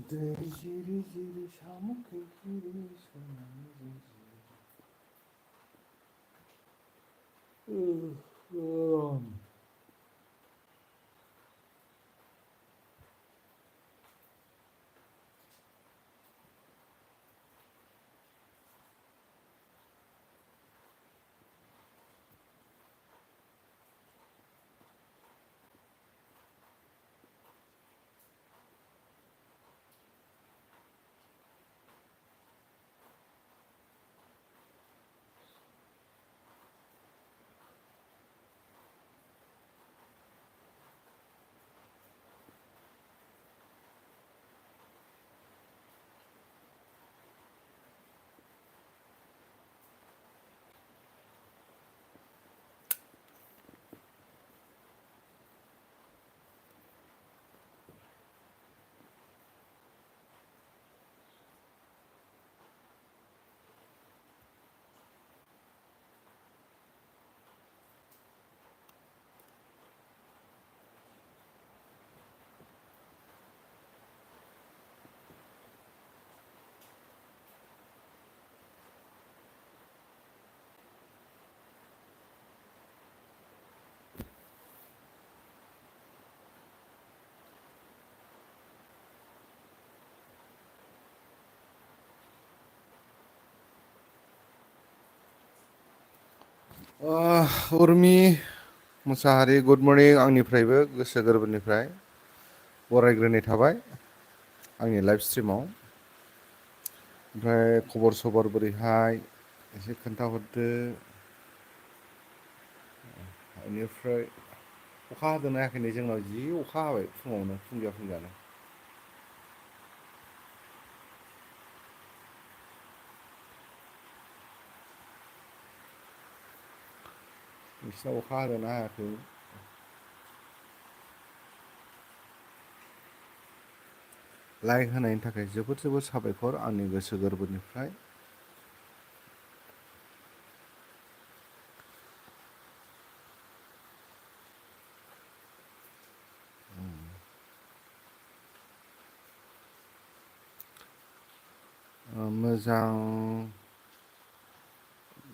Dari jiri-jiri samuk ke kiri sana. Urmi Musahary good morning गोसो गोरबोनिफ्राय बरायग्रोनाय थाबाय आंनि लाइभ स्ट्रिमाव। ओमफ्राय खबर सबर बोरैहाय एसे खोन्थाहरदो। बेनिफ्राय अखा हादोंना हायाखै? नै जोंनाव जि अखा हाबाय फुङावनो फुंजानो। नोंसिनाव अखा हादोंना हायाखै? लाइक होनायनि थाखाय जोबोद जोबोद साबायखर आंनि गोसो गोरबोनिफ्राय। मोजां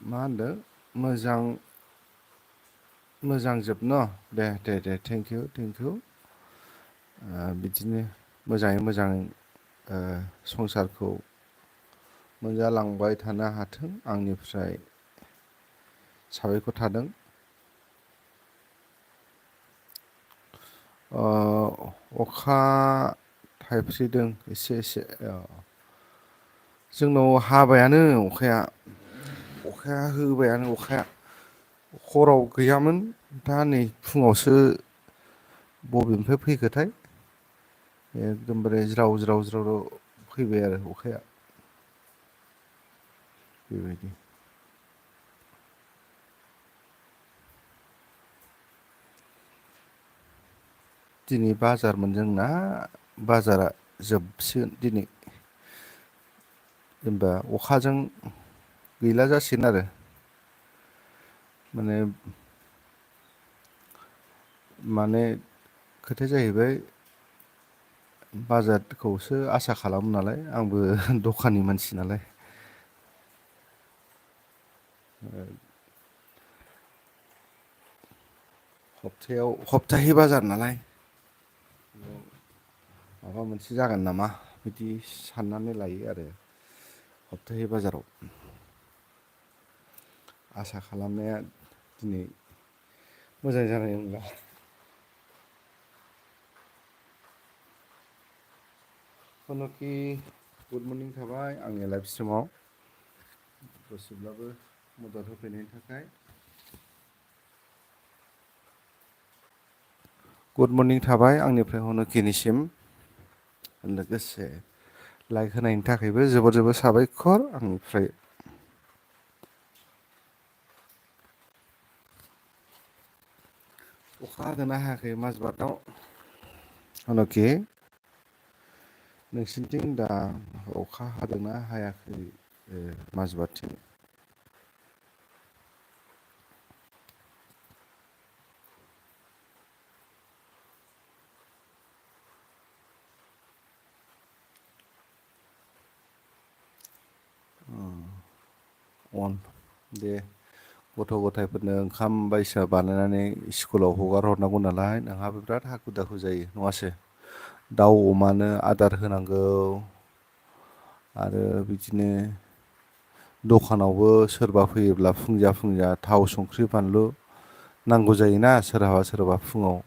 मा होनदों? मोजां जोब न? दे थेंक इउ। बिदिनो मोजाङै मोजां संसारखौ मोनजालांबाय थानो हाथों आंनिफ्राय साबायखर थादों। अखा थाइफ्रिदों एसे एसे। जोंनाव हाबायानो अखाया होबायानो अखाया। हराव गैयामोन, दा नै फुङावसो बबेनिफ्राय फैखोथाय एकदमबारे ज्राव फैबाय आरो अखाया बेबायदि। दिनै बाजारमोन जोंना, बाजारा जोबसिगोन दिनै। जेनेबा अखाजों गैला जासिगोन आरो माने खोथाया जाहैबाय बाजारखौसो आसा खालामो नालाय, आंबो दखाननि मानसि नालाय। सप्ताहै बाजार नालाय माबा मोनसे जागोन नामा बिदि साननानै लायो आरो हप्ताहि बाजाराव आसा खालामनाया दिनै मोजां जानाय नंला। हनकि गुड मरनिं थाबाय आंनि लाइफ स्ट्रिमाव दसेब्लाबो मदद होफैनायनि थाखाय। गुड मरनिं थाबाय आंनिफ्राय हनकिनिसिम लोगोसे लाइक होनायनि थाखायबो जोबोर जोबोर साबायखर आंनिफ्राय। अखा हादोंना हायाखै माजबाटाव हनकि? नोंसिनिथिं दा अखा हादोंना हायाखै माजबातथिं? अन दे गथ' गथायफोरनो ओंखाम बायदिसिना बानायनानै स्कुलाव हगार हरनांगौ नालाय नोंहाबो बिराद हाखु दाखु जायो नङासै? दाउ अमानो आदार होनांगौ आरो बिदिनो दखानावबो सोरबा फैयोब्ला फुंजा फुंजा थाव संख्रि बानलु नांगौ जायोना सोरहाबा सोरहाबा फुङाव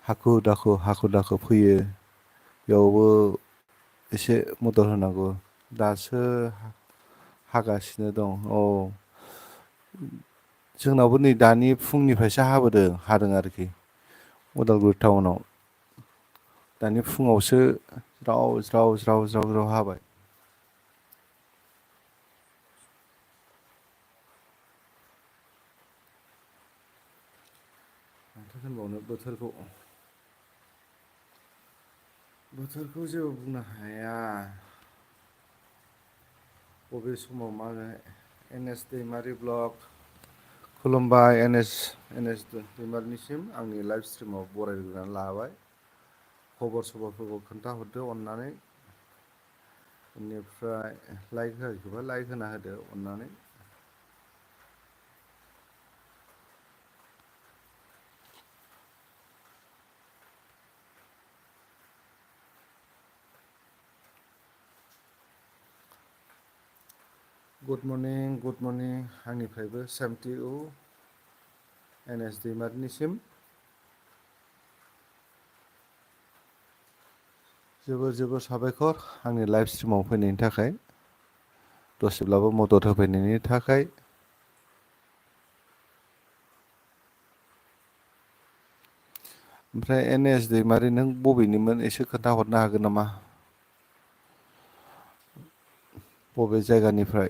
हाखु दाखु फैयो बेयावबो एसे मदद होनांगौ। दासो हागासिनो दं औ जोंनावबो नै दानि फुंनिफ्रायसो हादों आरोखि उदालगुरि टाउनाव दानि फुङावसो ज्राव हाबाय। माथो होनबावनो बोथोरखौ जेबो बुंनो हाया। बबे समाव मा एन एस दैमारि ब्लक खुलुमबाय एन एस दैमारिनिसिम आंनि लाइफ स्ट्रिमाव बरायग्रोनानै लाबाय। खबर सबरफोरखौ खोन्थाहरदो अननानै। बेनिफ्राय लाइक होआखैबा लाइक होना होदो अननानै। Good morning same to you एन एस दैमारिनिसिम। जोबोर जोबोर साबायखर आंनि लाइफ स्ट्रिमाव फैनायनि थाखाय दसेब्लाबो मदद होफैनायनि थाखाय। ओमफ्राय एन एस दैमारि नों बबेनिमोन एसे खोन्थाहरनो हागोन नामा? बबे जायगानिफ्राय?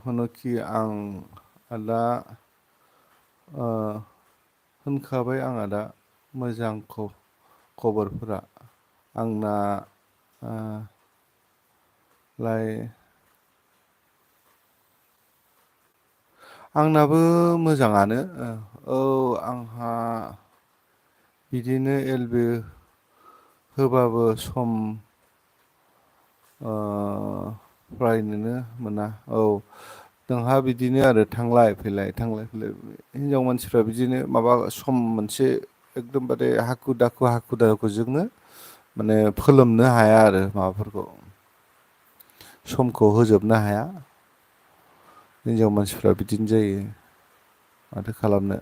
हनखि आं आदा होनखाबाय आं आदा मोजां खबरफोरा आंना लाय आंनाबो मोजाङानो औ आंहा बिदिनो एल बि होबाबो सम फरायनोनो मोना औ नोंहा बिदिनो आरो थांलाय फैलाय हिनजाव मानसिफ्रा बिदिनो माबा सम मोनसे एकदमबारे हाखु दाखुजोंनो माने फोलोमनो हाया आरो माबाफोरखौ समखौ होजोबनो हाया हिनजाव मानसिफ्रा बिदिनो जायो माथो खालामनो।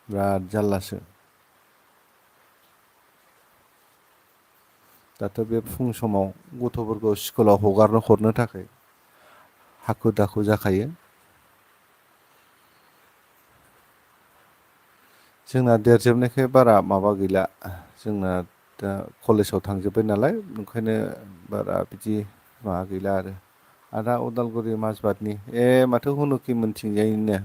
बिराद जारलासो। दाथ' बे फुं समाव गथ'फोरखौ स्कुलाव हरनो थाखाय हाखु दाखु जाखायो। जोंना देरजोबनायखाय बारा माबा गैला जोंना दा कलेजाव थांजोब्बाय नालाय ओंखायनो बारा बिदि माबा गैला आरो आदा उदालगुरि माजबातनि माथो हुनुखि मोनथिंजायनिनो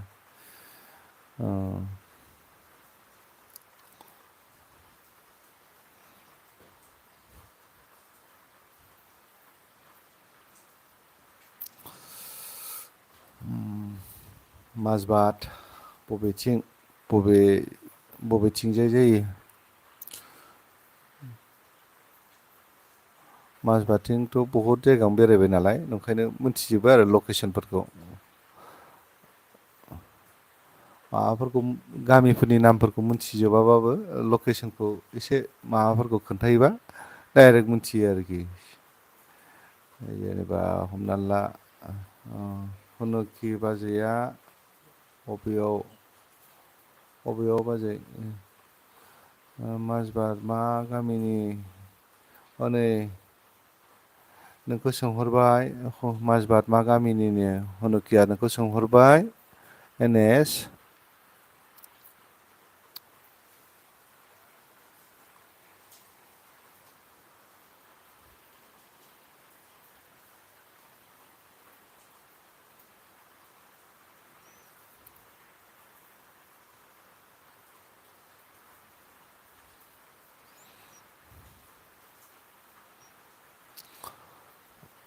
माजबाट बबेथिं बबे बबेथिंजाय जायो माजबातथिंथ' बहुद जायगायावनो बेरायबाय नालाय ओंखायनो मिथिजोबो आरो लकेसनफोरखौ माबाफोरखौ गामिफोरनि नामफोरखौ मोनथिजोबाबाबो लकेसनखौ एसे माबाफोरखौ खोन्थायोबा डाइरेक्ट मोनथियो आरोखि जेनेबा हमना ला हनखि बाजैया बबेयाव बाजै माजबाद मा गामिनि हनै नोंखौ सोंहरबाय माजबाट मा गामिनिनो हनकिया नोंखौ सोंहरबाय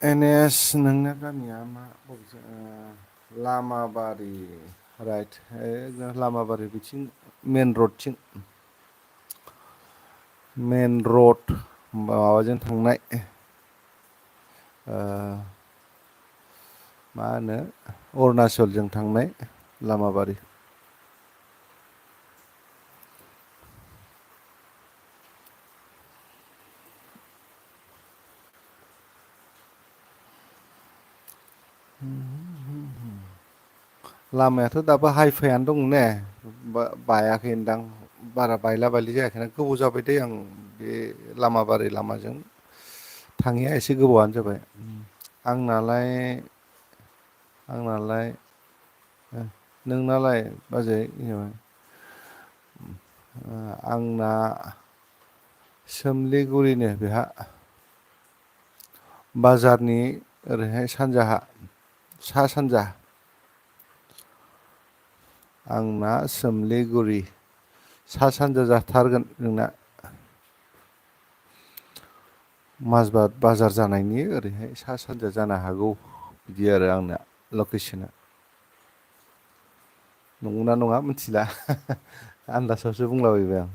एन नोंना गामिया मा लामाबारि राइट लामाबारि बिथिं मेन रडथिं मेन रड माबाजों थांनाय मा होनो अरुणाचलजों थांनाय लामाबारि लामायाथ' दाबो हाइफाइयानो दं ने बायाखैदां बारा बायला बायलि जायाखैना गोबाव जाबाय दै आं बे लामाबारि लामाजों थाङिया एसे गोबावानो जाबाय आंनालाय नोंनालाय बाजै आंना सोमलिगुरिनो बेहा बाजारनि ओरैहाय सानजाहा सा सानजा आंना सोमलिगुरि सा सानजा जाथारगोन नोंना माजबाद बाजार जानायनि ओरैहाय सा सानजा जानो हागौ बिदि आरो आंना लकेसना नंगौना नङा मिथिला आन्दासावसो बुंलाबायबाय आं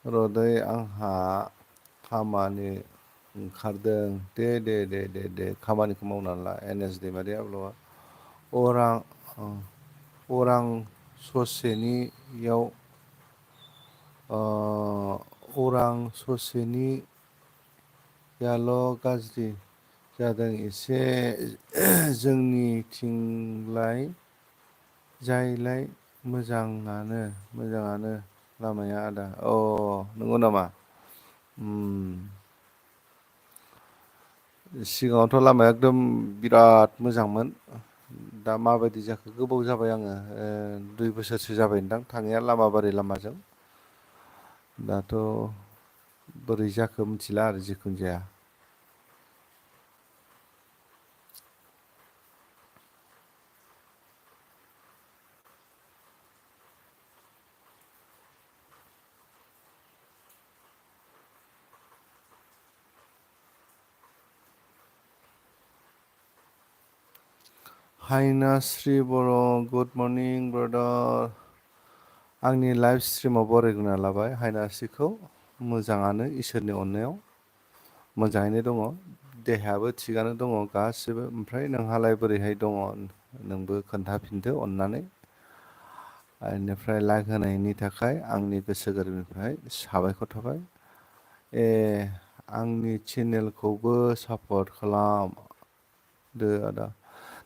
रदै आंहा खामानि ओंखारदों दे खामानिखौ मावनानै ला दैमारि आबुलवा अरां ससेनियाव अरां ससेनि याल' गाज्रि जादों एसे जोंनिथिंलाय जायलाय मोजाङानो लामाया आदा नंगौ नामा सिगाङावथ' लामाया एकदम बिराद मोजांमोन दा माबायदि जाखो गोबाव जाबाय आङो 2 बोसोरसो जाबायदां थाङनाया लामाबारि लामाजों दाथ' बोरै जाखो मिथिला आरो जिखुनु जाया हाइनास्रि बर' गुड मर्निं ब्रादार आंनि लाइफ स्ट्रिमाव बरायग्रोना लाबाय हायनास्रिखौ मोजाङानो इसोरनि अननायाव मोजाङैनो दङ देहायाबो थिगानो दङ गासिबो ओमफ्राय नोंहालाय बोरैहाय दङ नोंबो खोन्थाफिनदो अननानै बेनिफ्राय लाइक होनायनि थाखाय आंनि गोसो गोरबोनिफ्राय साबायखर थाबाय आंनि चेनेलखौबो सापर्ट खालाम दो आदा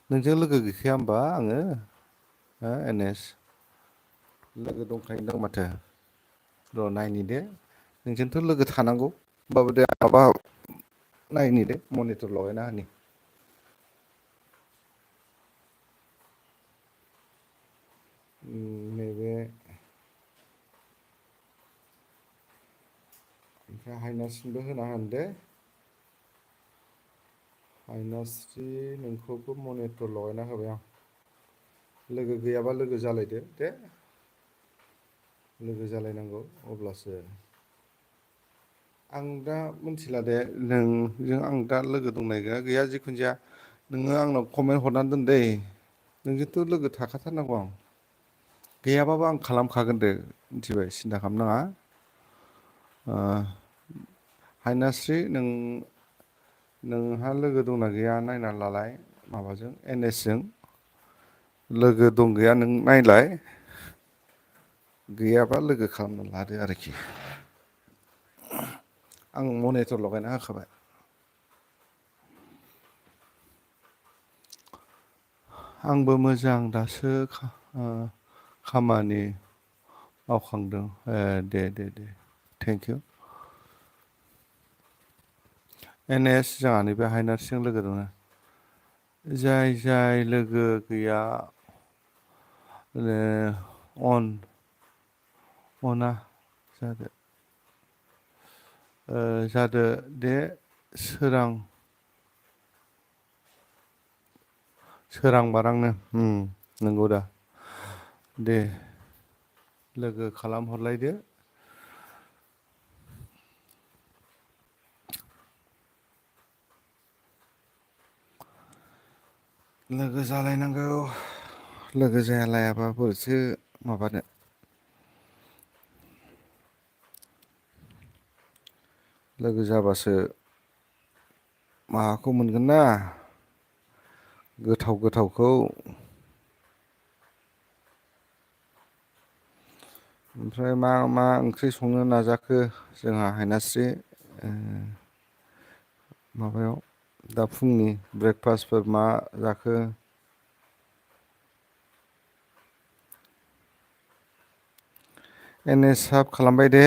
नोंजों लोगो गैखाया होमबा आङो लोगो दंखायोदां माथो र' नायनि दे नोंजोंथ' लोगो थानांगौ होमबाबो दे माबा नायनि दे मनिटर लगायना होनि नैबे ओमफ्राय हाइनासिनबो होना होन दे हायनास्रि नोंखौबो मनिटर लगायना होबाय आं। लोगो गैयाबा लोगो जालायदो दे। लोगो जालायनांगौ अब्लासो। आं दा मिथिला दे नोंजों आं दा लोगो दंना गैया गैया जिखुनु जाया नोङो आंनाव कमेन्ट हरनानै दोन दै। नोंजोंथ' लोगो थाखाथारनांगौ आं। गैयाबाबो आं खालामखागोन दे मिथिबाय सिन्था खालामनाङा। हायनास्रि नोंहा लोगो दंना गैया नायना लालाय माबाजों एन एस जों। लोगो दं गैया नों नायलाय। गैयाबा लोगो खालामना लादो आरोखि। आं मनिटर लगायना होखाबाय। आंबो मोजां दासो खामानि मावखांदों दे दे दे थेंक इउ। एन एस जोंहा नैबे हायनार्सजों लोगो दङ। जाय जाय लोगो गैया अना जादो। जादो दे सोरां सोरां बारांनो नंगौ दा दे लोगो खालामहरलायदो। लोगो जालायनांगौ लोगो जायालायाबा बोरैथो माबानो। लोगो जाबासो माबाखौ मोनगोन ना गोथाव गोथावखौ। ओमफ्राय मा मा ओंख्रि संनो नाजाखो जोंहा हायनास्रि माबायाव दा फुंनि ब्रेकफास्टफोर मा जाखो? एन एस साब खालामबाय दे।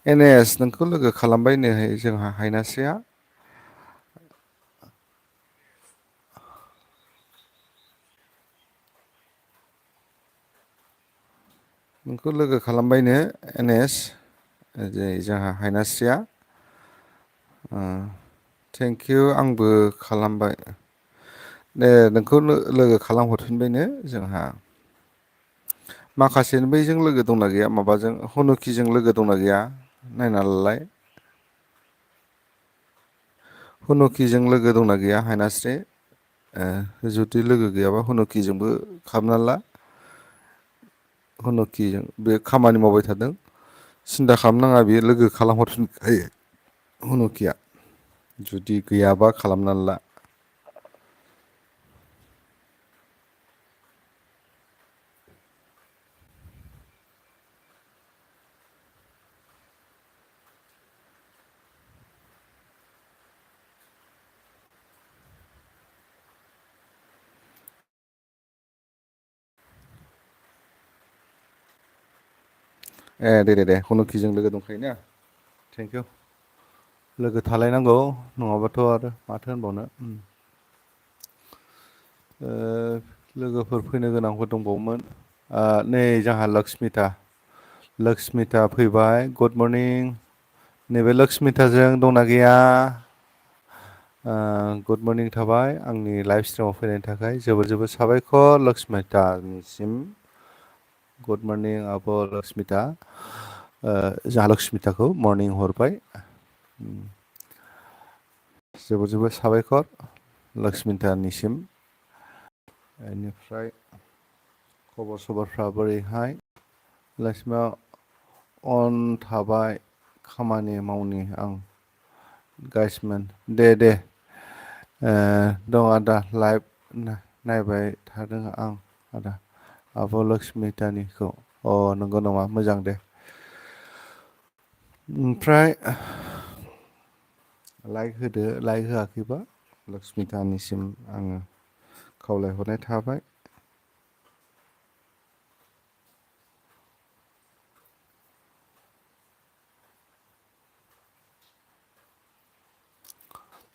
एन एस नोंखौ लोगो खालामबाय नोहै जोंहा हायनास्रिया। नोंखौ लोगो खालामबायनो एन एस जे जोंहा हायनास्रिया। थेंकिउ आंबो खालामबाय। दे नोंखौ लोगो खालामहरफिनबायनो जोंहा। माखासे बैजों लोगो दंना गैया माबाजों हनुकिजों लोगो दंना गैया नायना लालाय। हुनुकिजों लोगो दंना गैया हायनास्रि? जुदि लोगो गैयाबा हुनुकिजोंबो खालामना ला। हन'किजों बे खामानि मावबाय थादों। सिन्था खालामनाङा बेयो लोगो खालामहरफिनखायो हनुकिया। जुदि गैयाबा खालामनानै ला। दे दे दे हनुकिजों लोगो दंखायो ना थेंकिउ। लोगो थालायनांगौ नङाबाथ' आरो माथो होनबावनो। लोगोफोर फैनो गोनांफोर दंबावोमोन। नै जोंहा लक्समिता लक्समिता फैबाय गुड मरनिं। नैबे लक्समिताजों दंना गैया? गुड मरनिं थाबाय आंनि लाइफ स्ट्रिमाव फैनायनि थाखाय जोबोर जोबोर साबायखर लक्समितानिसिम। गुड मरनिं आब' लक्समिता। जाहा लक्समिताखौ मरनिं हरबाय। जोबोर जोबोर साबायखर लक्समितानिसिम। बेनिफ्राय खबर सबरफ्रा बोरैहाय? लक्समिया अन थाबाय खामानि मावनि आं। गाइसमोन दे दे। दं आदा लाइभ नायबाय थादों आं आदा। आब' लक्समितानिखौ नंगौ नामा मोजां दे। ओमफ्राय लाइक होदो लाइक होआखैबा लक्समितानिसिम आङो खावलायहरनाय थाबाय।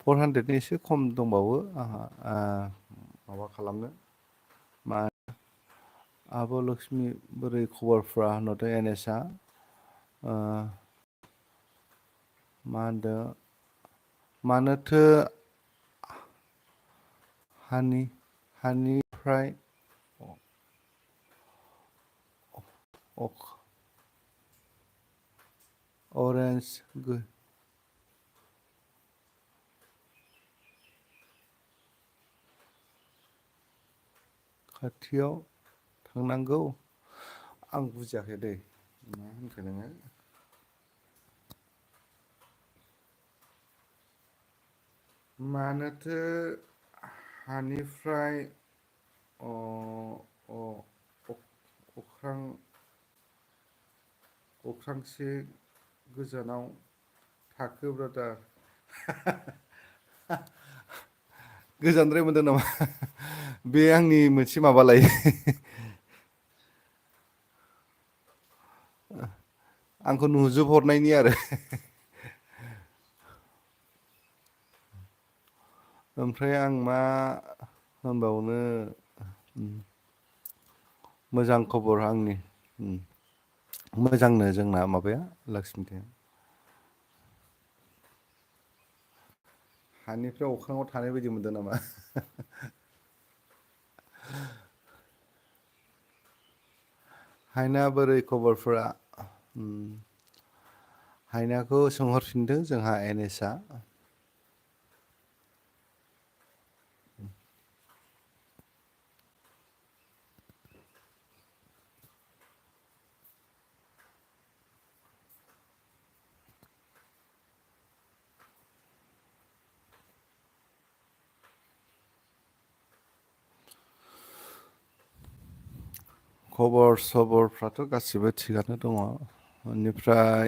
400नि एसे खम दंबावो आंहा माबा खालामनो मा आब' लक्समि बोरै खबरफ्रा होनहरदों एन-एसआ मा होनदों मानोथो हानि हानिफ्राय अरेन्ज खाथियाव थांनांगौ आं बुजियाखै दै मा होनखो नोङो मानोथो हानिफ्राय अ अ अख्रां अख्रांसे गोजानाव थाखो ब्रादार गोजानद्राय मोनदों नामा बे आंनि मोनसे माबालाय आंखौ नुजोब हरनायनि आरो ओमफ्राय आं मा होनबावनो मोजां खबर आंनि मोजांनो जोंना माबाया लाक्समिदे हानिफ्राय अख्राङाव थानाय बायदि मोनदों नामा हायना बोरै खबरफोरा हायनाखौ सोंहरफिनदों जोंहा एनएसआ खबर सबरफ्राथ' गासिबो थिगानो दङ बेनिफ्राय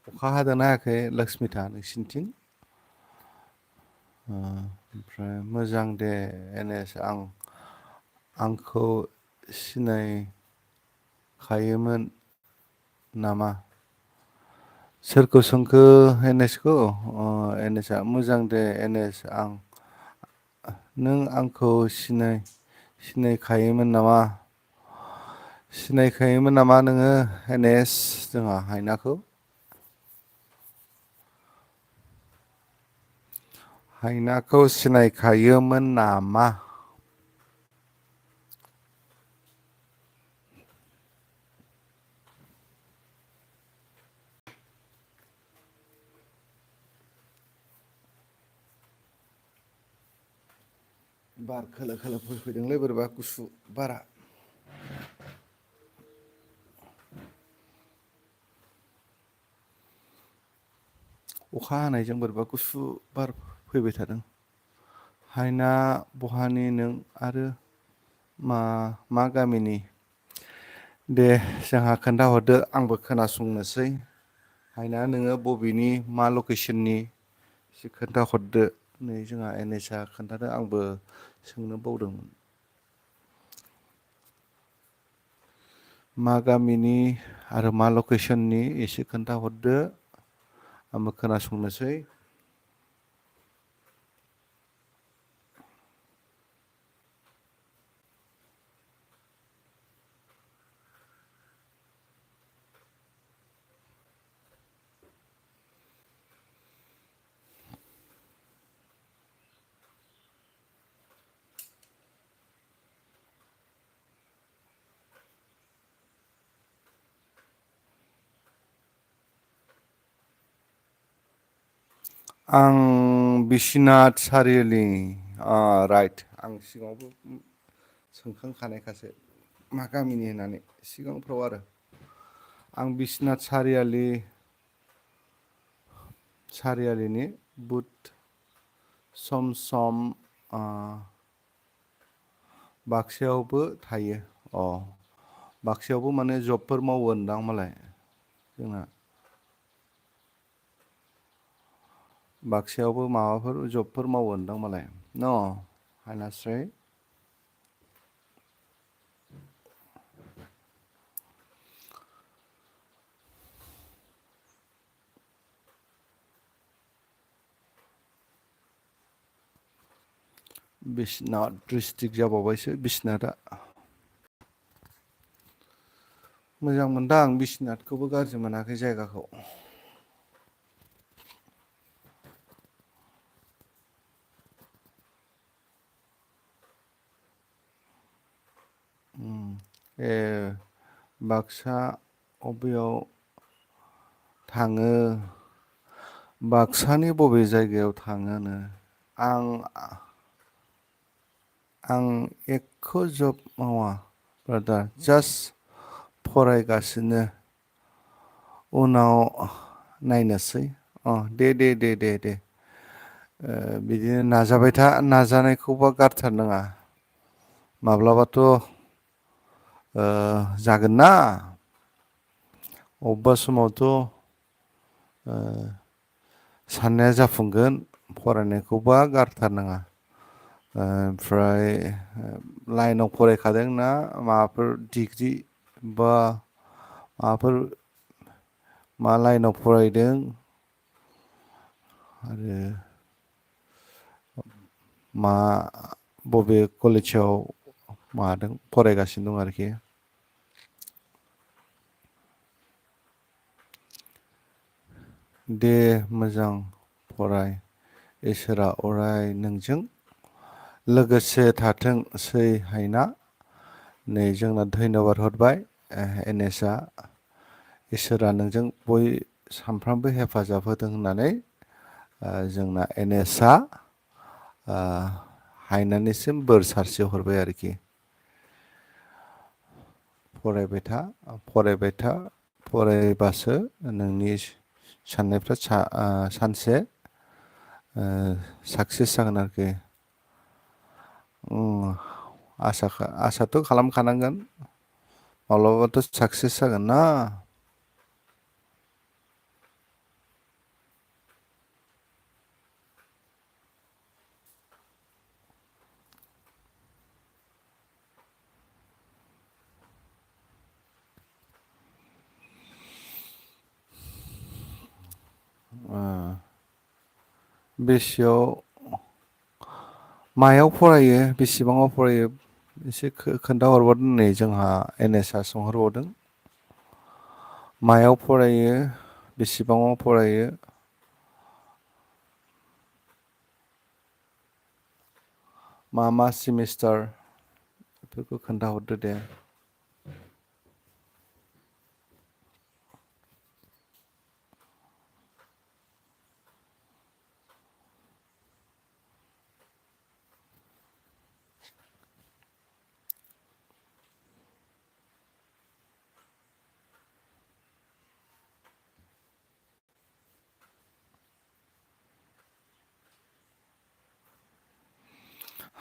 अखा हादोंना हायाखै लक्समिता नोंसिनिथिं ओमफ्राय मोजां दे एनएस आंखौ सिनायखायोमोन नामा सोरखौ सोंखो एनएसखौ एनएसआ मोजां दे एनएस नों आंखौ सिनायखायोमोन नामा सिनायखायोमोन नामा नोङो एनएस जोंहा हायनाखौ हायनाखौ सिनायखायोमोन नामा बार खोलो खोलो फैफैदोंलै बोरैबा गुसु बारा अखा हानायजों बोरैबा गुसु बार फैबाय थादों हायना बहानि नों आरो मा गामिनि दे जोंहा खोन्थाहरदो आंबो खोनासंनोसै हायना नोङो बबेनि मा लकेसननि एसे खोन्थाहरदो नै जोंहा एनएसआ खोन्थादों आंबो सोंनो बावदोंमोन मा गामिनि आरो मा लकेसननि एसे खोन्थाहरदो आंबो खोनासंनोसै आं बिस्वनाथ सारिआलि राइट आं सिगाङावबो सोंखांखानायखासो मा गामिनि होननानै सिगांफ्राव आरो आं बिस्वनाथ सारियालिनि बुथ सम बाक्सायावबो थायो बाक्सायावबो माने जबफोर मावो होनदां मालाय जोंना बाक्सायावबो माबाफोर जबफोर मावो होनदां मालाय न हायनास्राय बिस्वनाथ डिस्ट्रिक्ट जाबावबायसो बिस्वनाथआ मोजां मोनदों आं बिस्वनाथखौबो गाज्रि मोनाखै जायगाखौ ए बाक्सा अबेयाव थाङो बाक्सानि बबे जायगायाव थाङोनो आं आं एख' जब मावा ब्रादार जास्ट फरायगासिनो उनाव नायनोसै अ दे बिदिनो नाजाबाय था नाजानायखौबा गारथारनाङा माब्लाबाथ' जागोन ना अबेबा समावथ' साननाया जाफुंगोन फरायनायखौबा गारथारनाङा ओमफ्राय लाइनाव फरायखादों ना माबाफोर डिग्रि बा माबाफोर मा लाइनाव फरायदों आरो मा बबे कलेजाव मादों फरायगासिनो दं आरोखि दे मोजां फराय इसोरा अराय नोंजों लोगोसे थाथोंसै हायना नै जोंना धन्यबाद हरबाय एन एस आ इसोरा नोंजों सानफ्रामबो हेफाजाब होदों होननानै जोंना एन एस आ हायनानिसिम बोर सारस्रि हरबाय आरोखि फरायबाय था फरायबासो नोंनि साननायफ्रा सानसे साक्सेस जागोन आरोखि आसाथ' खालामखानांगोन माब्लाबाथ' साक्सेस जागोन ना बेसेयाव मायाव फरायो बेसेबाङाव फरायो एसे खोन्थाहरबावदों नै जोंहा एन एस आ सोंहरबावदों मायाव फरायो बेसेबाङाव फरायो मा सेमिस्टार बेफोरखौ खोन्थाहरदो दे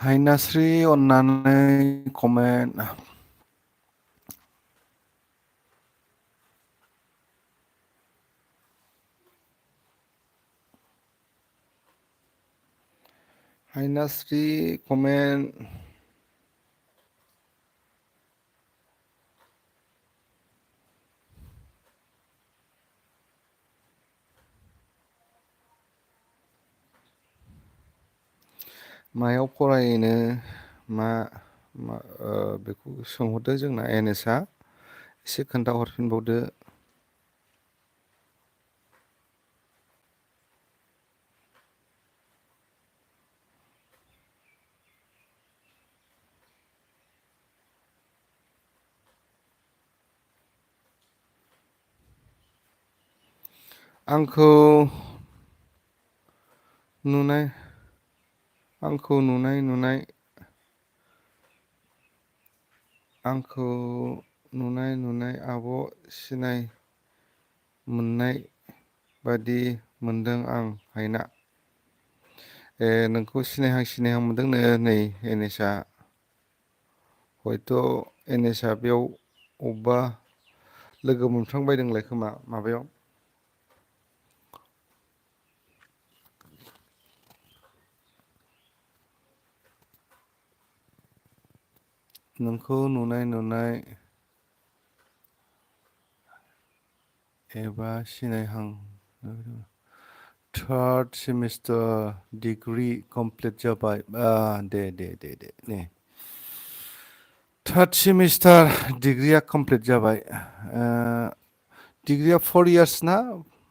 हायनास्रि अननानै कमेन्ट हायनास्रि कमेन्ट मायाव फरायनो मा बेखौ सोंहरदो जोंना एन एस आ एसे खोन्थाहरफिनबावदो आंखौ नुनाय आंखौ नुनाय आब' सिनाय मोननाय बादि मोनदों आं हायना नोंखौ सिनायहां मोनदोंनो नै एन एस आ हयथ' एन एस आ बेयाव अबेबा लोगो मोनफ्लांबायदोंलाय खोमा माबायाव नोंखौ नुनाय एबा सिनायहां थार्ड सेमिस्टार डिग्रि कमप्लिट जाबाय दे ने थार्ड सेमिस्टार डिग्रिया कमप्लिट जाबाय डिग्रिया 4 इयार्स ना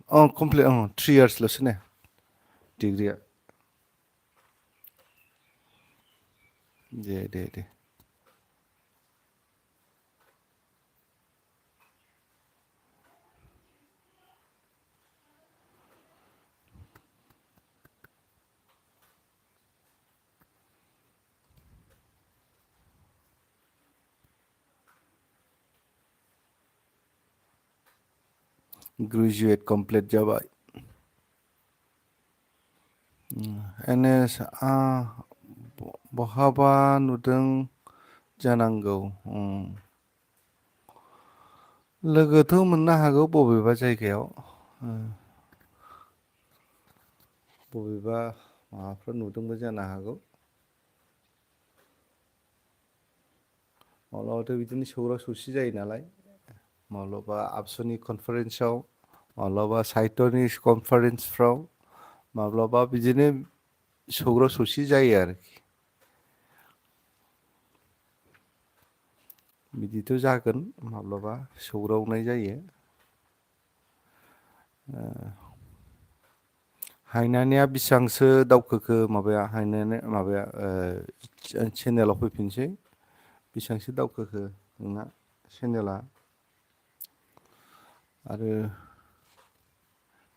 कमप्लिट 3 इयार्सल'सो ने डिग्रिया दे ग्रेजुवेट कमप्लिट जाबाय। एन एस बहाबा नुदों जानांगौ। लोगोथ' मोननो हागौ बबेबा जायगायाव। बबेबा माबाफोर नुदोंबो जानो हागौ। माब्लाबाथ' बिदिनो सौग्राव सौसि जायो नालाय। माब्लाबा आबसुनि कनफारेन्सआव, माब्लाबा साहित्यनि कनफारेन्सफ्राव, माब्लाबा बिदिनो सौग्राव सौसि जायो आरोखि। बिदिथ' जागोन माब्लाबा सौग्रावनाय जायो। हायनानिया बेसेबांसो दावखोखो माबाया माबाया चेनेलाव फैफिनसै बेसेबांसो दावखोखो नोंना चेनेला? आरो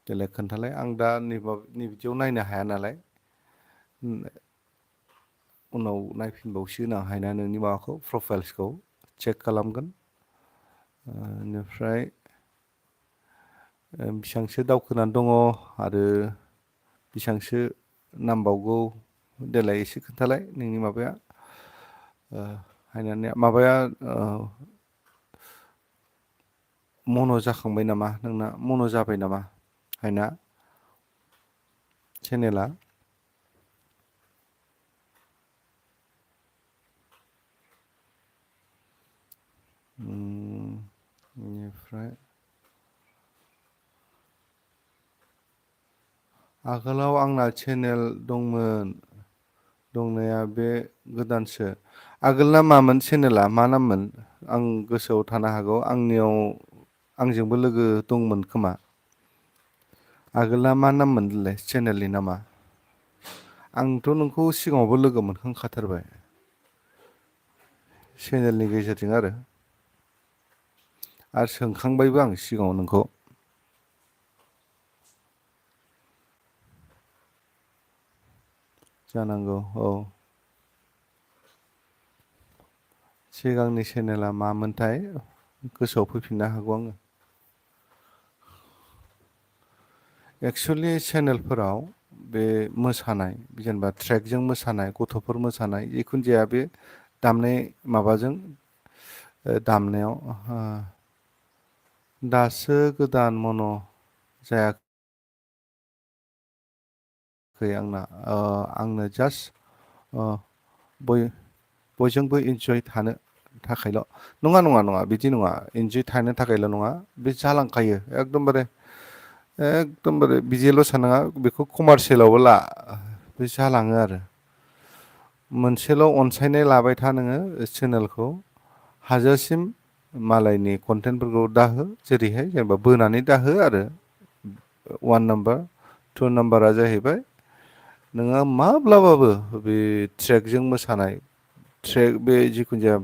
देलाय खोन्थालाय, आं दा नैबिदियाव नायनो हाया नालाय। उनाव नायफिनबावसिगोन आं हायना नोंनि माबाखौ प्रफाइल्सखौ चेक खालामगोन। बेनिफ्राय बेसेबांसो दावखोनानै दङ आरो बेसेबांसो नांबावगौ देलाय एसे खोन्थालाय नोंनि माबाया हायनानिया माबाया मन' जाखांबाय नामा नोंना मन' जाबाय नामा हायना चेनेला? बेनिफ्राय आगोलाव आंना चेनेल दंमोन दंनाया, बे गोदानसो। आगोलना मामोन चेनेला, मा नाममोन? आं गोसोआव थानो हागौ, आंजोंबो लोगो दंमोन खोमा। आगोलना मा नाम मोनलाय चेनेलनि नामा? आंथ' नोंखौ सिगाङावबो लोगो मोनखांखाथारबाय चेनेलनि गेजेरजों आरो सोंखांबायबो आं सिगाङाव नोंखौ। जानांगौ औ। सिगांनि चेनेला मामोनथाय गोसोआव फैफिननो हागौ आङो। एक्सुवेलि चेनेलफोराव बे मोसानाय जेनेबा ट्रेकजों मोसानाय, गथ'फोर मोसानाय, जिखुनु जाया बे दामनाय माबाजों दामनायाव दासो गोदान मन' जायाखै आंना। आंनो जास्ट बयजोंबो इन्जय थानो थाखायल'। नङा नङा नङा बिदि नङा, इन्जय थानो थाखायल' नङा, बे जालांखायो एकदमबारे बिदिल' सानाङा बेखौ कमारसियेलावबो ला, बे जालाङो आरो। मोनसेल' अनसायनाय लाबाय था नोङो चेनेलखौ, हाजासिम मालायनि कन्टेन्टफोरखौ दाहो, जेरैहाय जेनेबा बोनानै दाहो आरो। 1 नाम्बार 2 नाम्बारा जाहैबाय नोङो माब्लाबाबो बे ट्रेकजों मोसानाय, ट्रेक बे जिखुनु जाया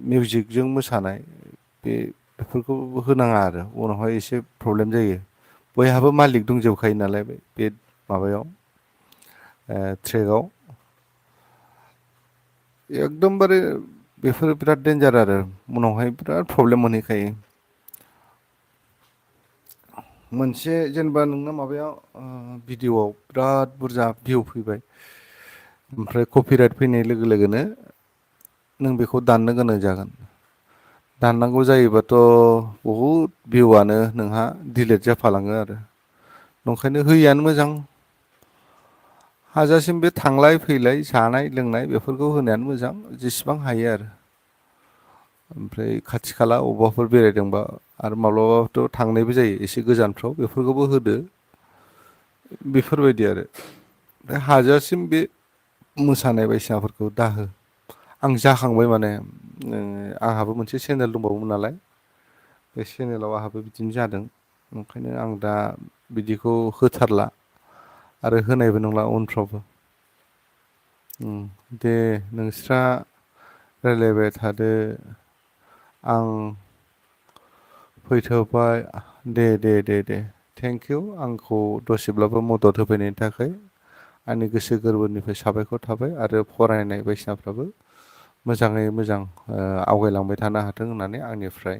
मिउजिकजों मोसानाय, बेफोरखौ होनाङा आरो उनावहाय एसे प्रब्लेम जायो। बयहाबो मालिक दंजोबखायो नालाय बे माबायाव ट्रेकआव। एकदमबारे बेफोरो बिराद देन्जार आरो उनावहाय बिराद प्रब्लेम मोनहैखायो। मोनसे जेनेबा नोंना माबायाव भिडिअ'आव बिराद बुरजा भिउ फैबाय, ओमफ्राय कपिराइट फैनाय लोगो लोगोनो नों बेखौ दाननो गोनां जागोन। दाननांगौ जायोबाथ' बहुद भिउआनो नोंहा दिलेट जाफालाङो आरो। नंखायनो होयैआनो मोजां। हाजासिम बे थांलाय फैलाय जानाय लोंनाय बेफोरखौ होनायानो मोजां जेसेबां हायो आरो। ओमफ्राय खाथि खाला अबेबाफोर बेरायदोंबा आरो माब्लाबाथ' थांनायबो जायो एसे गोजानफ्राव, बेफोरखौबो होदो। बेफोरबायदि आरो ओमफ्राय हाजासिम बे मोसानाय बायदिसिनाफोरखौ दाहो। आं जाखांबाय माने, आंहाबो मोनसे चेनेल दंबावोमोन नालाय, बे चेनेलाव आंहाबो बिदिनो जादों। ओंखायनो आं दा बिदिखौ होथारला आरो होनायबो नंला उनफ्रावबो। दे नोंस्रा रायलायबाय थादो, आं फैथ'बाय। दे थेंकिउ आंखौ दसेब्लाबो मदद होफैनायनि थाखाय। आंनि गोसो गोरबोनिफ्राय साबायखर थाबाय आरो फरायनाय बायदिसिनाफ्राबो मोजाङै मोजां आवगायलांबाय थानो हाथों होननानै आंनिफ्राय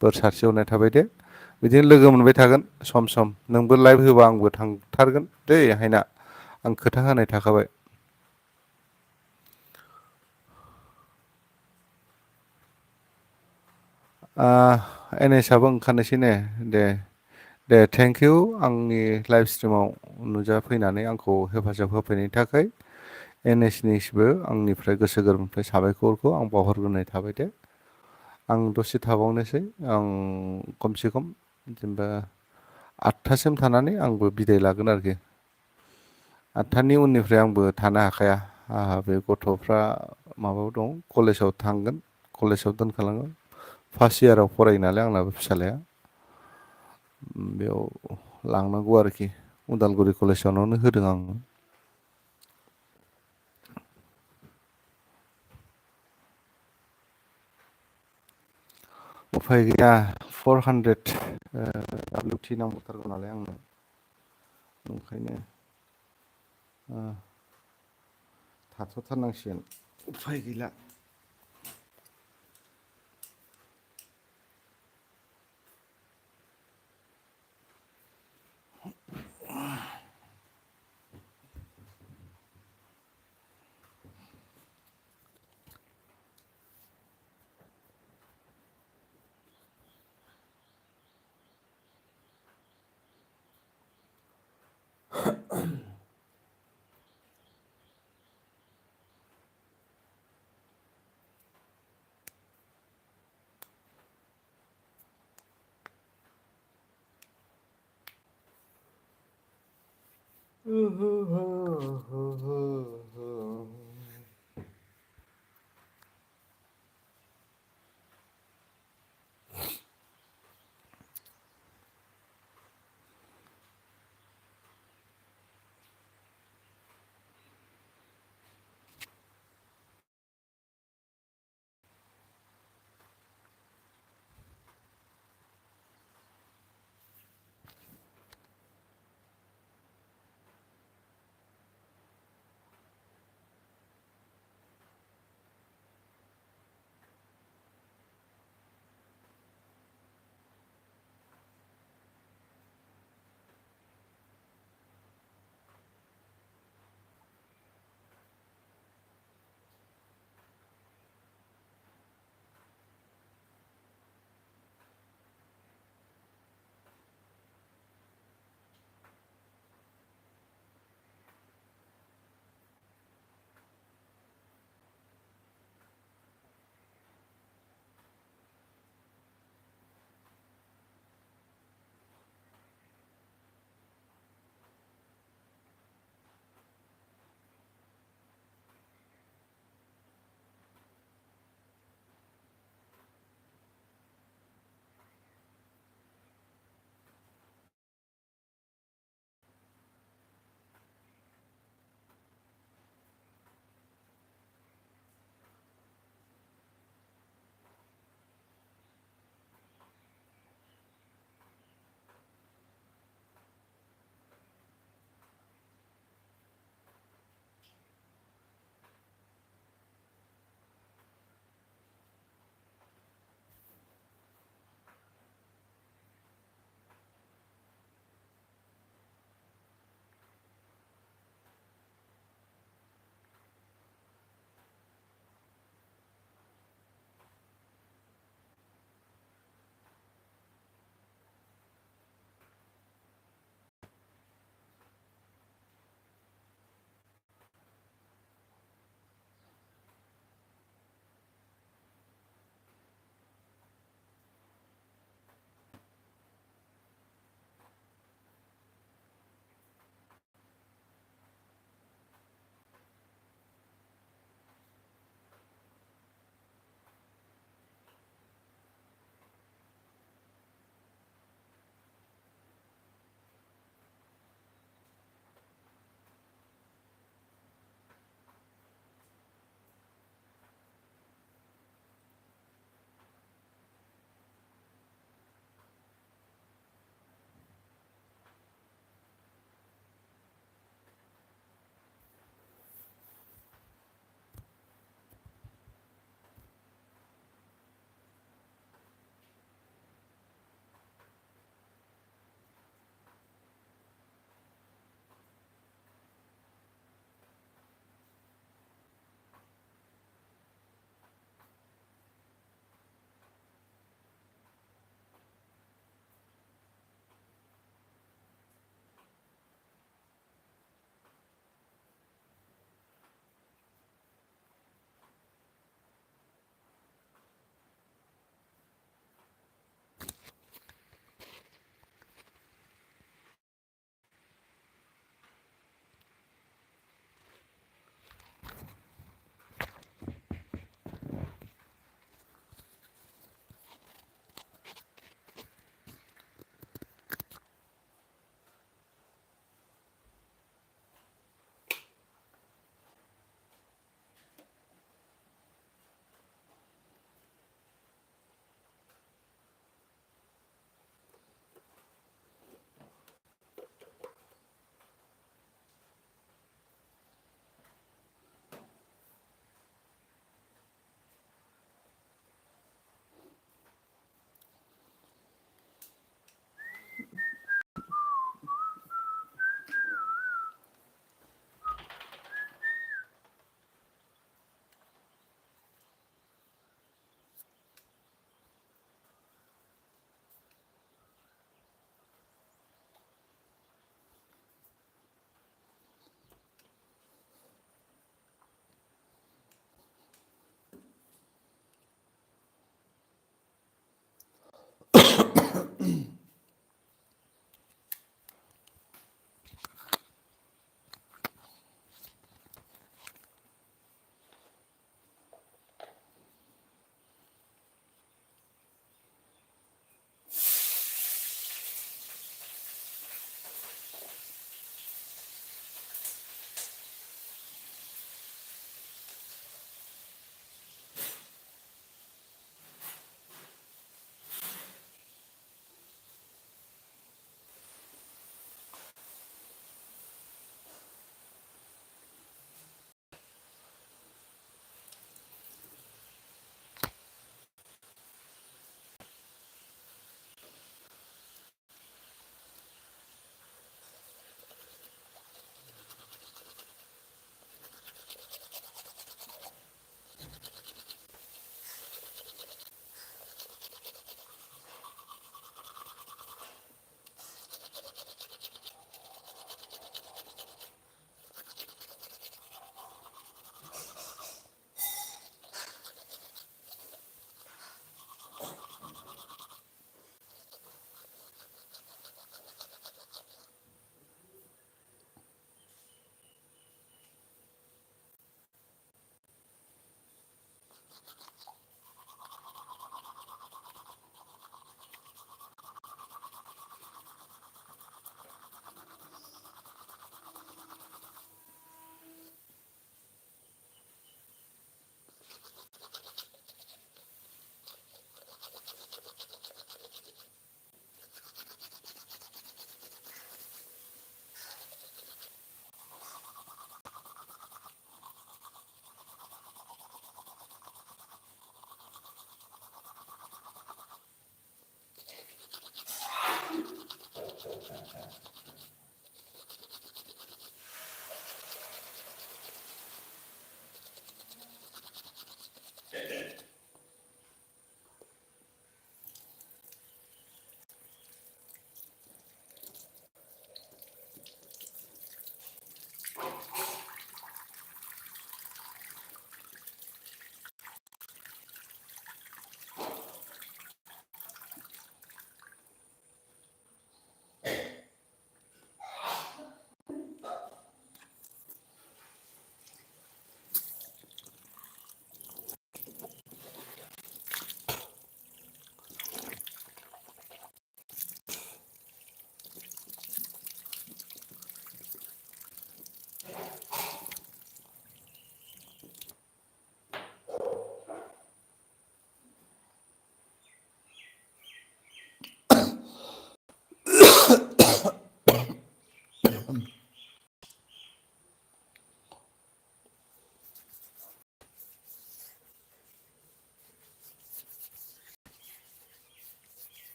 बोर सारस्रिहरनाय थाबाय दे। बिदिनो लोगो मोनबाय थागोन सम सम नोंबो लाइभ होबा आंबो थांथारगोन दै हायना आं खोथा होनाय थाखाबाय। एन एस आबो ओंखारनोसै ने दे दे थेंक इउ आंनि लाइभ स्ट्रिमाव नुजाफैनानै आंखौ हेफाजाब होफैनायनि थाखाय एन एस निसिबो आंनिफ्राय गोसो गोरबोनिफ्राय साबायखरखौ आं बावहरग्रोनाय थाबाय दे। आं दसे थाबावनोसै आं खमसे खम जेनेबा 8थासिम थानानै आंबो बिदाय लागोन आरोखि। 8थानि उननिफ्राय आंबो थानो हाखाया आंहा बे गथ'फ्रा माबायाव दं कलेजाव थांगोन कलेजाव दोनखालांगोन फार्स्ट इयाराव फरायो नालाय आंनाबो फिसालाया बेयाव लांनांगौ आरोखि उदालगुरि कलेजावनो होदों आं। उफाय गैया 400 WT नांबावथारगौ नालाय आंनो ओंखायनो थाथ'थारनांसिगोन उफाय गैला।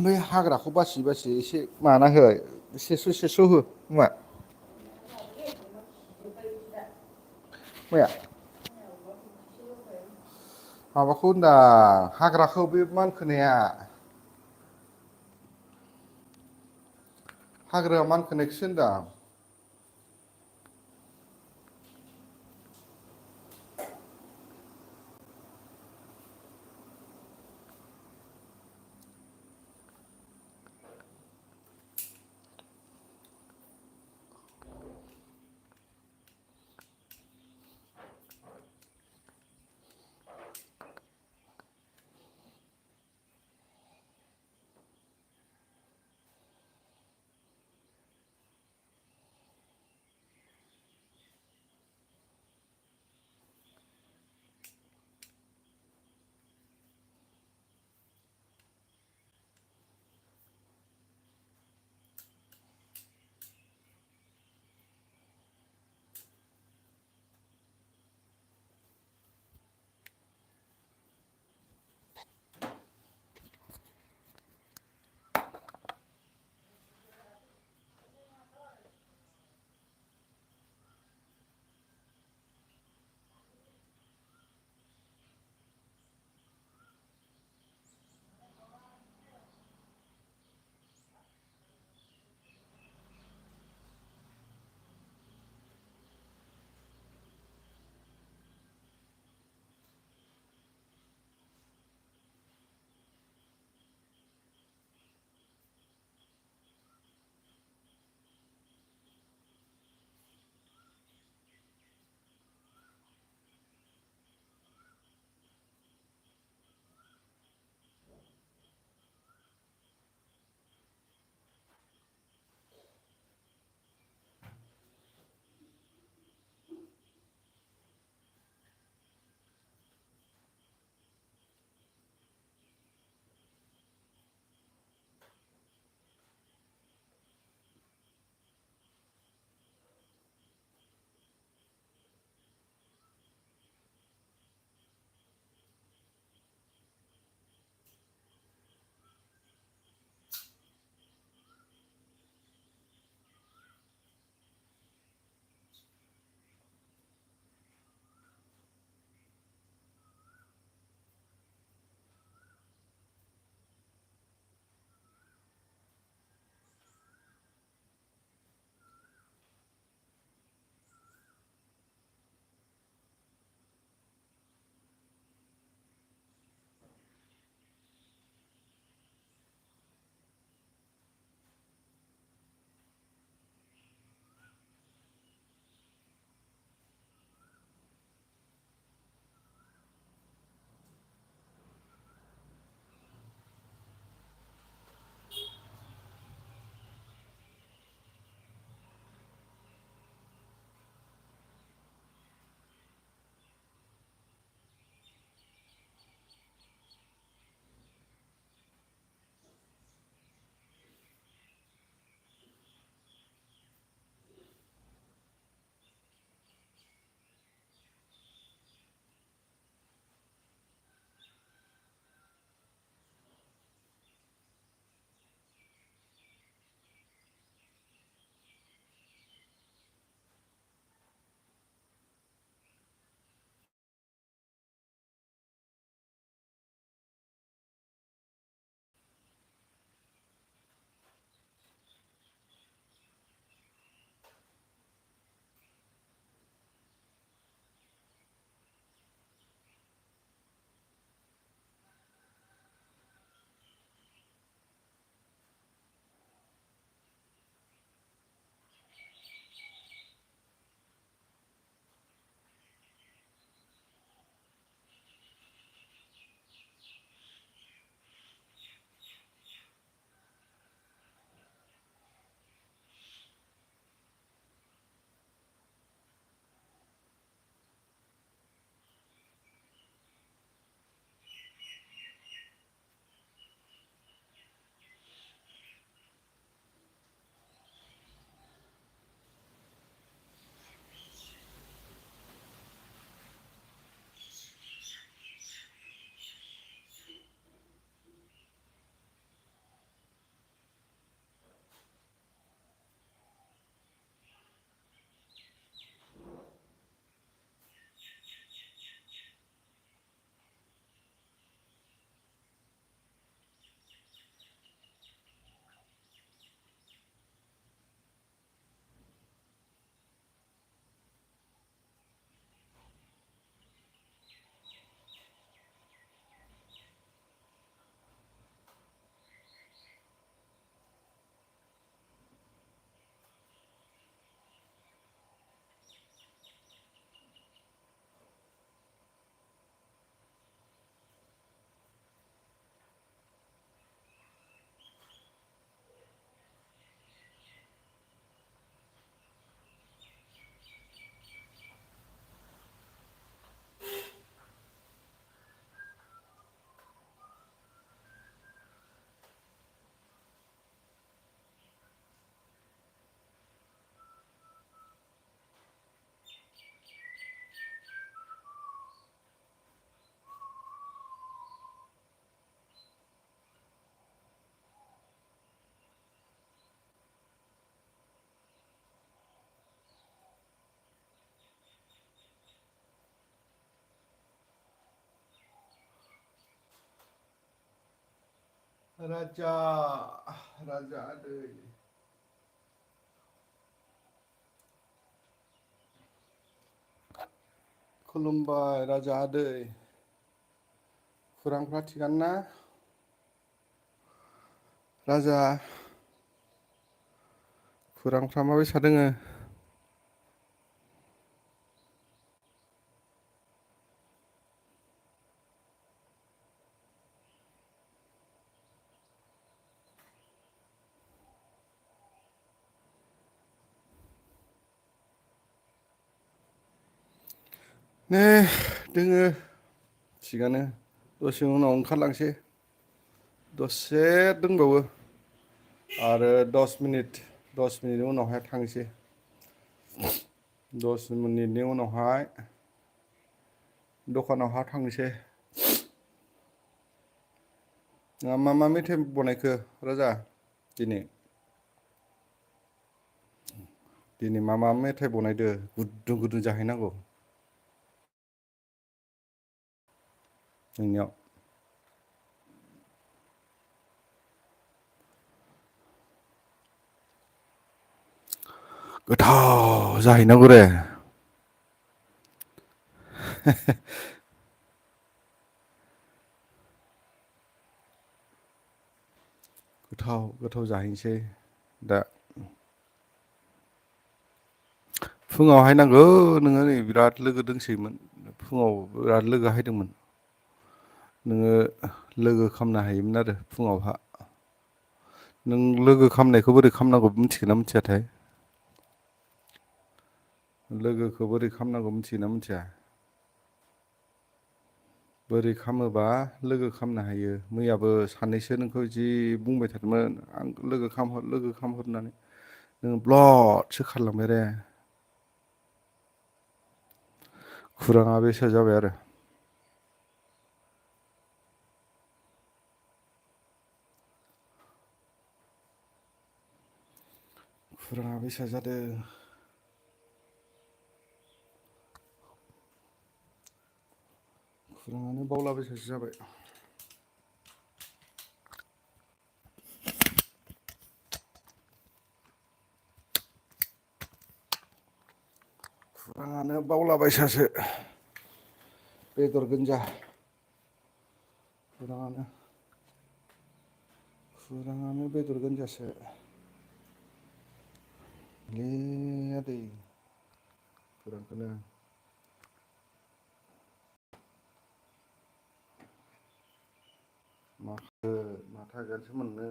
बै हाग्राखौ बासि बासि एसे माना हो, सेस' सेस' हो मा माया माबाखौ होनदां हाग्राखौ बे मानखोनाया हाग्रायाव मानखोनायखौसो होनदां। राजा राजा आदै खुलुमबाय राजा आदै खौरांफ्रा थिगानो ना राजा खौरांफ्रा माबायसा दोङो नै दोङो थिगानो दसे उनाव ओंखारलांसै दसे दंबावो आरो 10 मिनिटनि उनावहाय थांसै 10 मिनिटनि उनावहाय दखानावहा थांनोसै मा मा मेथाइ बनायखो राजा दिनै मा मा मेथाइ बनायदो गुदुं गुदुं जाहैनांगौ नोंनियाव गोथाव जाहैनांगौ रे गोथाव गोथाव जाहैनोसै दा फुङावहाय नांगौ नोङो नै बिराद लोगो दोंसोयोमोन फुङाव बिराद लोगो हायदोंमोन नोङो लोगो खालामनो हायोमोन आरो फुङावहा नों लोगो खालामनायखौ बोरै खालामनांगौ मिथिगोन ना मिथियाथाय लोगोखौ बोरै खालामनांगौ मिथियोना मिथिया बोरै खालामोबा लोगो खालामनो हायो मैयाबो सानैसो नोंखौ जि बुंबाय थादोंमोन आं लोगो खामहर होननानै नोङो ब्लदसो खारलांबाय रे खुराङा बेसो जाबाय आरो खुराङा बेसा जादों खुराङानो बावलाबायसासो जाबाय खुराङानो बावलाबायसासो बेदर गोनजा खुराङानो बेदर गोनजासो ले आदै खुरांखौनो माथो आगानसे मोननो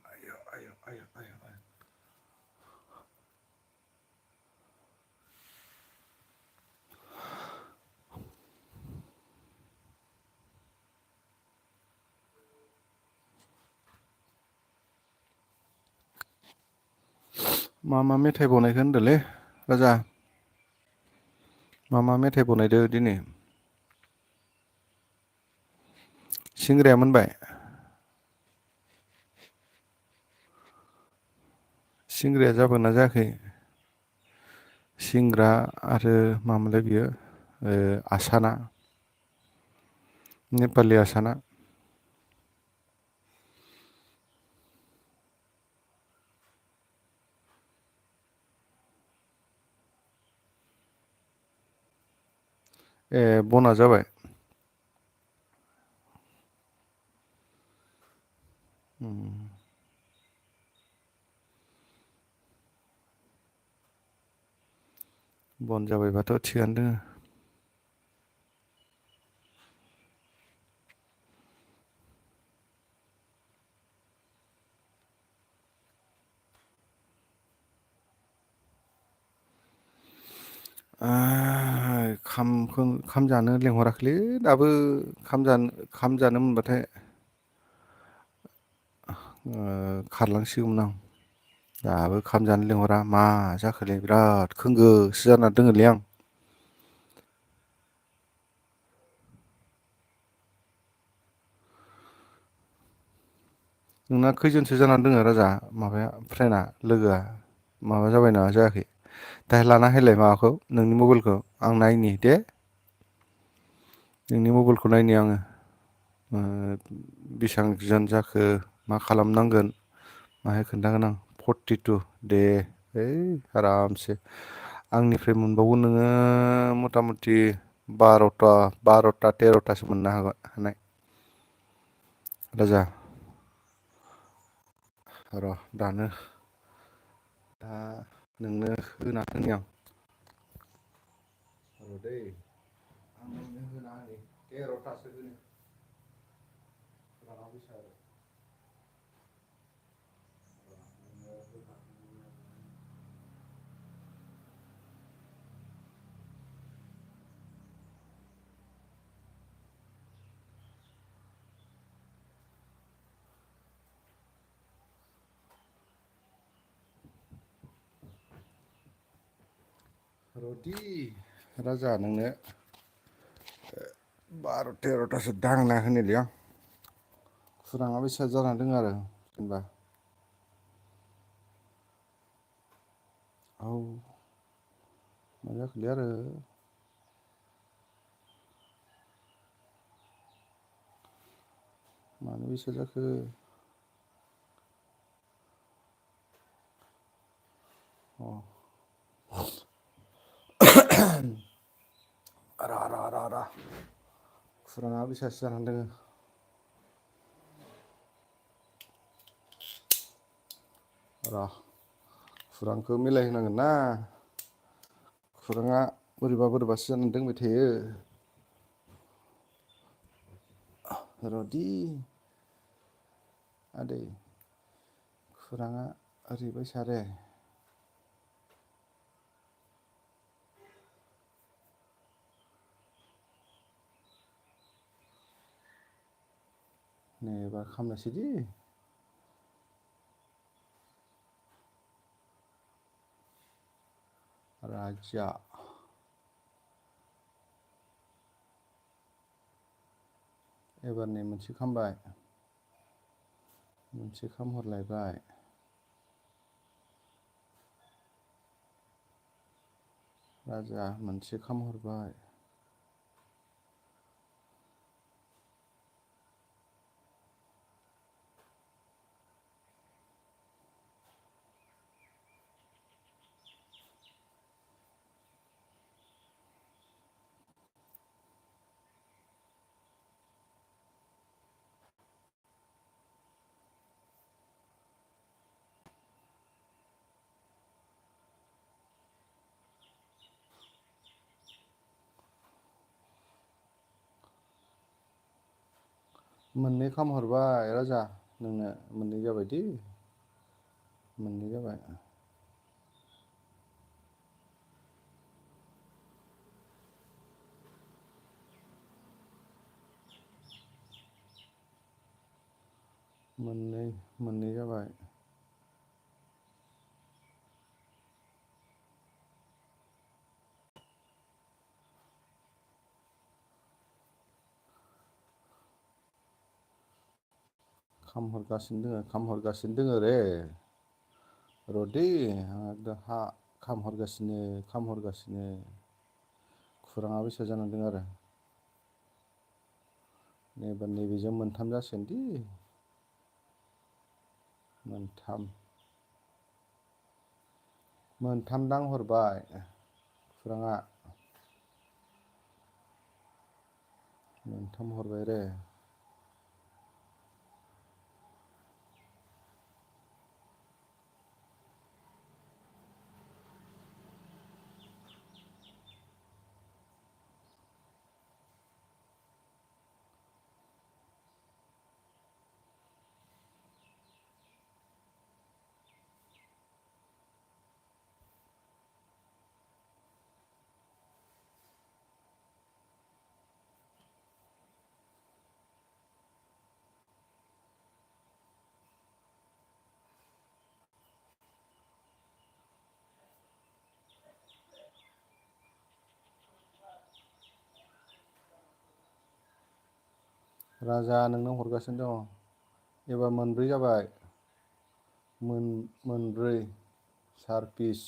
आय' आय' आय' आय' आय' मा मा मेथाइ बनायखो होनदोंलै राजा मा मा मेथाइ बनायदो दिनै सिंग्राया मोनबाय सिंग्राया जाबायना जायाखै सिंग्रा आरो मामोनलाय बियो आसाना नेपालि आसाना ए बना जाबाय बन जाबायबाथ' थिगानो दोङो खाम जानो लेंहराखैलै दाबो खाम जानो मोनबाथाय खारलांसिगौमोन आं दाबो खाम जानो लिंहरा मा जाखोलै बिराद खोंगोसो जाना दोङोलै आं नोंना खैजोनसो जानानै दोङो राजा माबाया फ्रेन्डआ लोगोआ माबा जाबाय ना जायाखै दाहाय लाना हायलाय माबाखौ नोंनि मबाइलखौ आं नायनि दे नोंनि मबाइलखौ नायनि आङो बेसेबां गोजान जाखो मा खालामनांगोन माहाय खोन्थागोन आं 42 दे ओइ आरामसे आंनिफ्राय मोनबावगोन नोङो मथा मथि 12ता 13तासो मोननो हानाय राजा र' दानो दा नोंनो होना होनि आं र' दै आं नोंनो होना होनि 13तासो होनि राङा बेसे आरो रदि राजा नोंनो 12 13तासो दांना होनिलै आं खुराङा बेसे जाना दङ आरो जेनेबा औ मा जाखोलै आरो मानो बेसे जाखो अ र' खुराङा बेसेसो जानानै दोङो र' खुरांखौ मिलायहोनांगोन ना खुराङा बोरैबा बोरैबासो जानानै दंबाय थायो रदि आदै खुराङा ओरैबायसा रे नै एबार खालामनोसै दे राजा एबार नै मोनसे खामबाय मोनसे खामहरलायबाय राजा मोनसे खामहरबाय मोननै खामहरबाय राजा नोंनो मोननै जाबायदि मोननै जाबाय मोननै जाबाय खामहरगासिनो दोङो रे रदे आंहा खामहरगासिनो खुराङा बेसे जानानै दं आरो एबार नैबेजों मोनथाम जासिगोन दि मोनथाम दांहरबाय खुराङा मोनथाम हरबाय रे राजा नोंनो हरगासिनो दङ एबार मोनब्रै जाबाय मोनब्रै सार पिस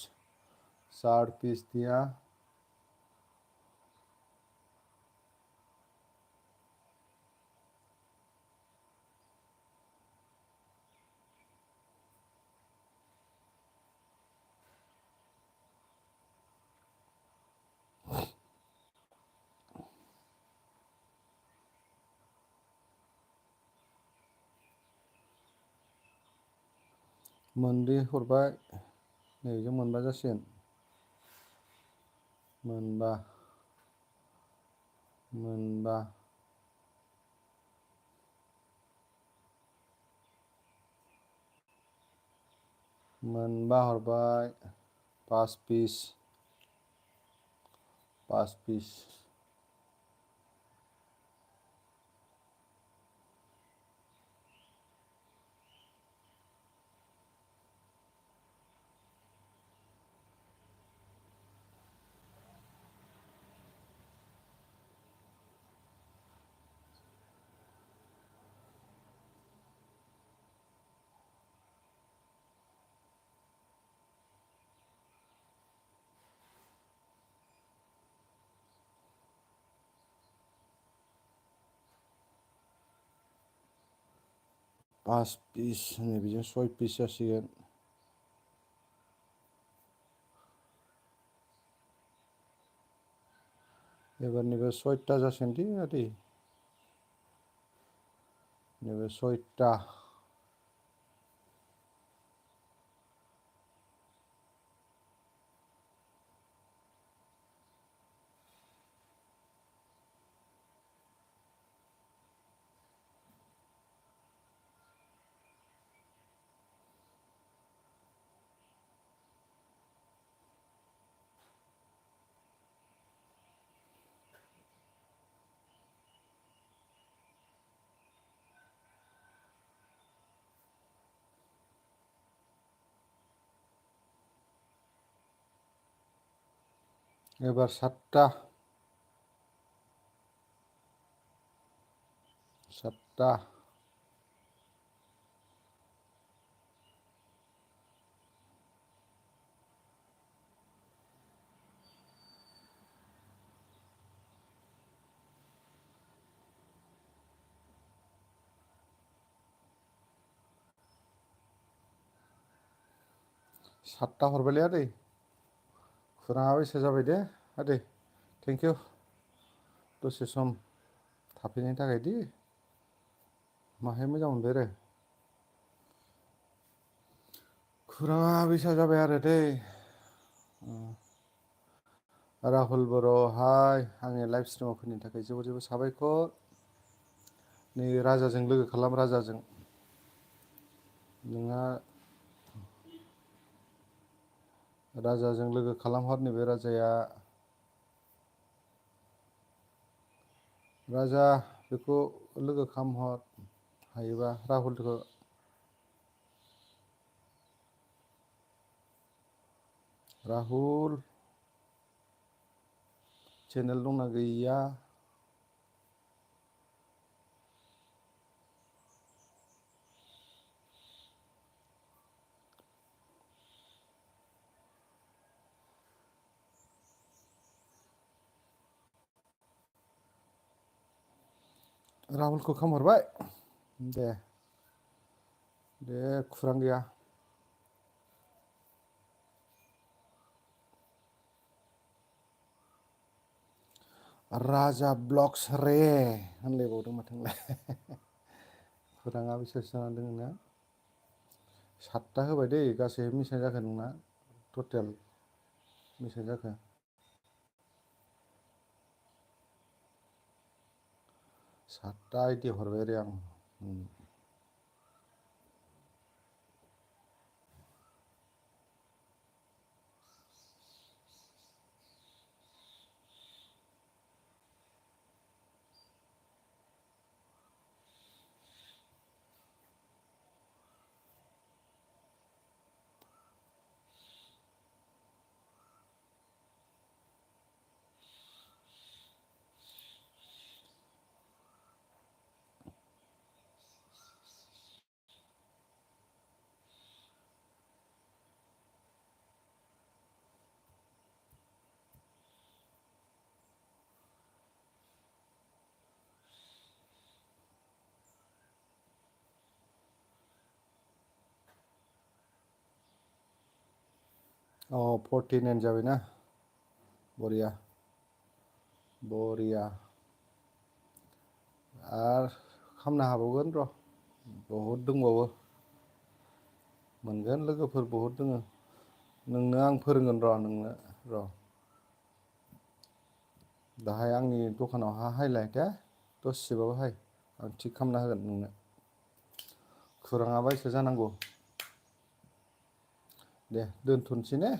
4 पिस दिया। मोनब्रै हरबाय, नैजों मोनबा जासिगोन। मोनबा मोनबा मोनबा हरबाय, 5 पिस 5 पिस। पास पिस नैबेजों 6 पिस जासिगोन। एबार नैबे 6टा जासिगोन दे आदै, नैबे 6टा। एबार 7टा 7टा। 7टा हरबायलै आदै, खुराङा बेसे जाबाय दे आदै, थेंक इउ दसे सम थाफैनायनि थाखाय दि, माहाय मोजां मोनबाय आरो। खुराङा बेसे जाबाय आरो दै। राहुल बर' हाय, आंनि लाइभ स्ट्रिमाव फैनायनि थाखाय जोबोर जोबोर साबायखर। नै राजाजों लोगो खालाम, राजाजों नोंहा राजाजों लोगो खालामहर, नैबे राजाया। राजा बेखौ लोगो खालामहर हायोबा, राहुलखौ। राहुल चेनेल दंना गैया? राहुलखौ खामहरबाय दे, दे खुरां गैया। राजा ब्लग्स रे होनलायबावदों माथो नोंलाय। खुराङा बेसेसो जाना दङ नोंना? 7टा होबाय दै, गासै बेसेबां जाखो नोंना टटेल? बेसेबां जाखो? 7टा आइडि हरबाय आरो आं। अ 49 जाबायना बरिया बरिया आर खामनो हाबावगोन र' बहुद दंबावो मोनगोन लोगोफोर बहुद दोङो नोंनो आं फोरोंगोन र' नोंनो र' दाहाय आंनि दखानाव हायलाय दे दसेबाबो हाय आं थिग खालामना होगोन नोंनो खौराङा बायसा जानांगौ दे दोनथ'नोसै ने